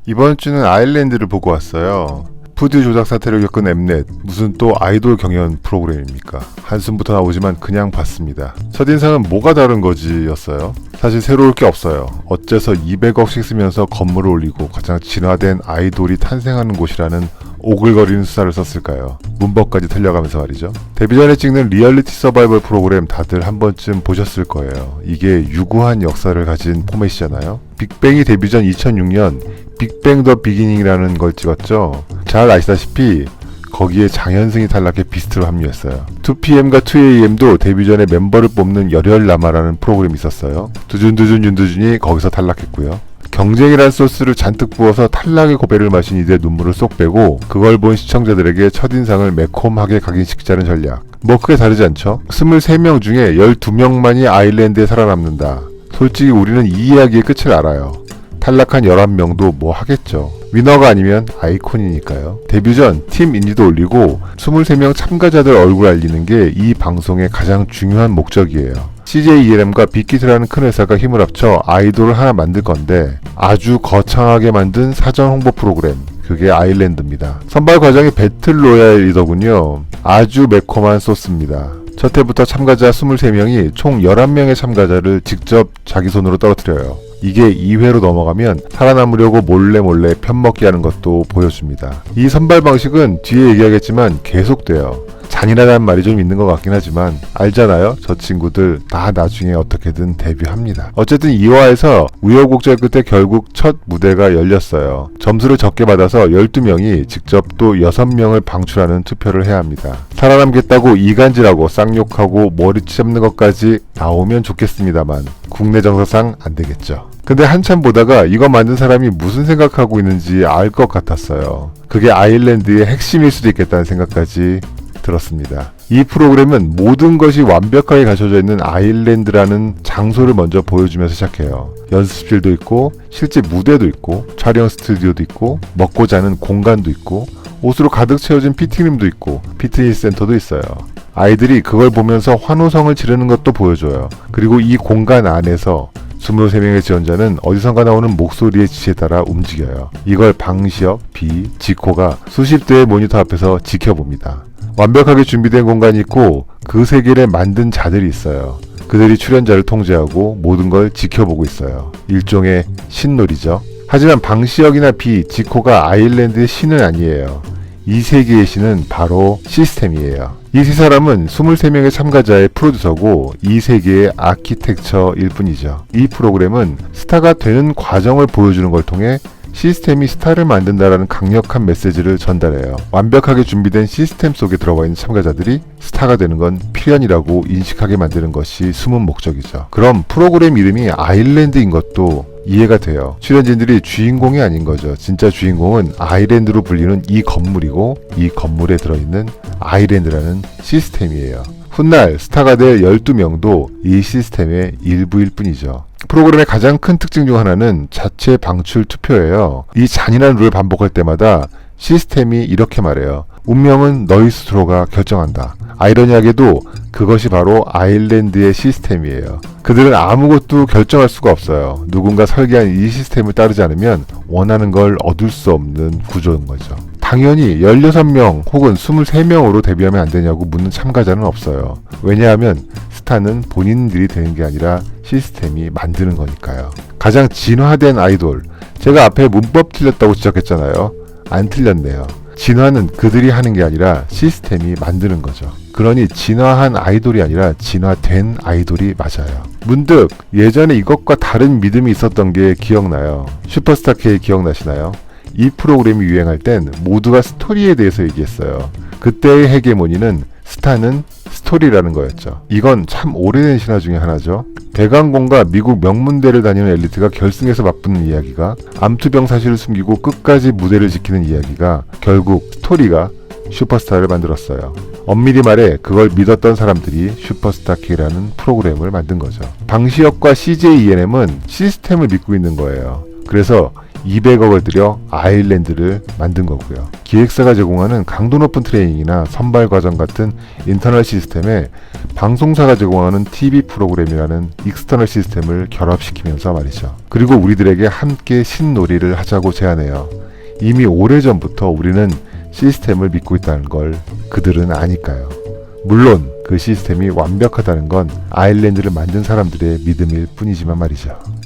이번 주는 아일랜드를 보고 왔어요. 푸드 조작 사태를 겪은 엠넷, 무슨 또 아이돌 경연 프로그램입니까? 한숨부터 나오지만 그냥 봤습니다. 첫인상은 뭐가 다른 거지 였어요. 사실 새로울 게 없어요. 어째서 200억씩 쓰면서 건물을 올리고 가장 진화된 아이돌이 탄생하는 곳이라는 오글거리는 수사를 썼을까요? 문법까지 틀려가면서 말이죠. 데뷔 전에 찍는 리얼리티 서바이벌 프로그램 다들 한 번쯤 보셨을 거예요. 이게 유구한 역사를 가진 포맷이잖아요. 빅뱅이 데뷔 전 2006년 빅뱅 더 비기닝이라는 걸 찍었죠. 잘 아시다시피 거기에 장현승이 탈락해 비스트로 합류했어요. 2PM과 2AM도 데뷔 전에 멤버를 뽑는 열혈남아라는 프로그램이 있었어요. 두준두준 윤두준이 거기서 탈락했고요. 경쟁이란 소스를 잔뜩 부어서 탈락의 고배를 마신 이들의 눈물을 쏙 빼고 그걸 본 시청자들에게 첫인상을 매콤하게 각인시키자는 전략. 뭐 크게 다르지 않죠? 23명 중에 12명만이 아일랜드에 살아남는다. 솔직히 우리는 이 이야기의 끝을 알아요. 탈락한 11명도 뭐 하겠죠. 위너가 아니면 아이콘이니까요. 데뷔 전 팀 인지도 올리고 23명 참가자들 얼굴 알리는 게 이 방송의 가장 중요한 목적이에요. CJ ELM과 빅히트라는 큰 회사가 힘을 합쳐 아이돌을 하나 만들 건데 아주 거창하게 만든 사전 홍보 프로그램, 그게 아일랜드입니다. 선발 과정이 배틀로얄이더군요. 아주 매콤한 소스입니다. 첫 해부터 참가자 23명이 총 11명의 참가자를 직접 자기 손으로 떨어뜨려요. 이게 2회로 넘어가면 살아남으려고 몰래 편먹기 하는 것도 보여줍니다. 이 선발 방식은 뒤에 얘기하겠지만 계속돼요. 잔인하다는 말이 좀 있는 것 같긴 하지만 알잖아요. 저 친구들 다 나중에 어떻게든 데뷔합니다. 어쨌든 2화에서 우여곡절 끝에 결국 첫 무대가 열렸어요. 점수를 적게 받아서 12명이 직접 또 6명을 방출하는 투표를 해야 합니다. 살아남겠다고 이간질하고 쌍욕하고 머리채 잡는 것까지 나오면 좋겠습니다만 국내 정서상 안 되겠죠. 근데 한참 보다가 이거 만든 사람이 무슨 생각하고 있는지 알 것 같았어요. 그게 아일랜드의 핵심일 수도 있겠다는 생각까지 들었습니다. 이 프로그램은 모든 것이 완벽하게 갖춰져 있는 아일랜드라는 장소를 먼저 보여주면서 시작해요. 연습실도 있고 실제 무대도 있고 촬영 스튜디오도 있고 먹고 자는 공간도 있고 옷으로 가득 채워진 피팅룸도 있고 피트니스 센터도 있어요. 아이들이 그걸 보면서 환호성을 지르는 것도 보여줘요. 그리고 이 공간 안에서 23명의 지원자는 어디선가 나오는 목소리의 지시에 따라 움직여요. 이걸 방시혁, 비, 지코가 수십 대의 모니터 앞에서 지켜봅니다. 완벽하게 준비된 공간이 있고 그 세계를 만든 자들이 있어요. 그들이 출연자를 통제하고 모든 걸 지켜보고 있어요. 일종의 신놀이죠. 하지만 방시혁이나 비, 지코가 아일랜드의 신은 아니에요. 이 세계의 신은 바로 시스템이에요. 이 세 사람은 23명의 참가자의 프로듀서고 이 세계의 아키텍처일 뿐이죠. 이 프로그램은 스타가 되는 과정을 보여주는 걸 통해 시스템이 스타를 만든다라는 강력한 메시지를 전달해요. 완벽하게 준비된 시스템 속에 들어와 있는 참가자들이 스타가 되는 건 필연이라고 인식하게 만드는 것이 숨은 목적이죠. 그럼 프로그램 이름이 아일랜드인 것도 이해가 돼요. 출연진들이 주인공이 아닌 거죠. 진짜 주인공은 아일랜드로 불리는 이 건물이고 이 건물에 들어있는 아일랜드라는 시스템이에요. 훗날 스타가 될 12명도 이 시스템의 일부일 뿐이죠. 프로그램의 가장 큰 특징 중 하나는 자체 방출 투표예요. 이 잔인한 룰을 반복할 때마다 시스템이 이렇게 말해요. 운명은 너희 스스로가 결정한다. 아이러니하게도 그것이 바로 아일랜드의 시스템이에요. 그들은 아무것도 결정할 수가 없어요. 누군가 설계한 이 시스템을 따르지 않으면 원하는 걸 얻을 수 없는 구조인 거죠. 당연히 16명 혹은 23명으로 데뷔하면 안 되냐고 묻는 참가자는 없어요. 왜냐하면 스타는 본인들이 되는 게 아니라 시스템이 만드는 거니까요. 가장 진화된 아이돌, 제가 앞에 문법 틀렸다고 지적했잖아요. 안 틀렸네요. 진화는 그들이 하는 게 아니라 시스템이 만드는 거죠. 그러니 진화한 아이돌이 아니라 진화된 아이돌이 맞아요. 문득 예전에 이것과 다른 믿음이 있었던 게 기억나요. 슈퍼스타 K 기억나시나요? 이 프로그램이 유행할 땐 모두가 스토리에 대해서 얘기했어요. 그때의 헤게모니는 스타는 스토리라는 거였죠. 이건 참 오래된 신화 중에 하나죠. 대강공과 미국 명문대를 다니는 엘리트가 결승에서 맞붙는 이야기가, 암투병 사실을 숨기고 끝까지 무대를 지키는 이야기가 결국 스토리가 슈퍼스타를 만들었어요. 엄밀히 말해 그걸 믿었던 사람들이 슈퍼스타 K라는 프로그램을 만든 거죠. 방시혁과 CJ ELM은 시스템을 믿고 있는 거예요. 그래서 200억을 들여 아일랜드를 만든 거고요. 기획사가 제공하는 강도 높은 트레이닝이나 선발 과정 같은 인터널 시스템에 방송사가 제공하는 TV 프로그램이라는 익스터널 시스템을 결합시키면서 말이죠. 그리고 우리들에게 함께 신놀이를 하자고 제안해요. 이미 오래전부터 우리는 시스템을 믿고 있다는 걸 그들은 아니까요. 물론 그 시스템이 완벽하다는 건 아일랜드를 만든 사람들의 믿음일 뿐이지만 말이죠.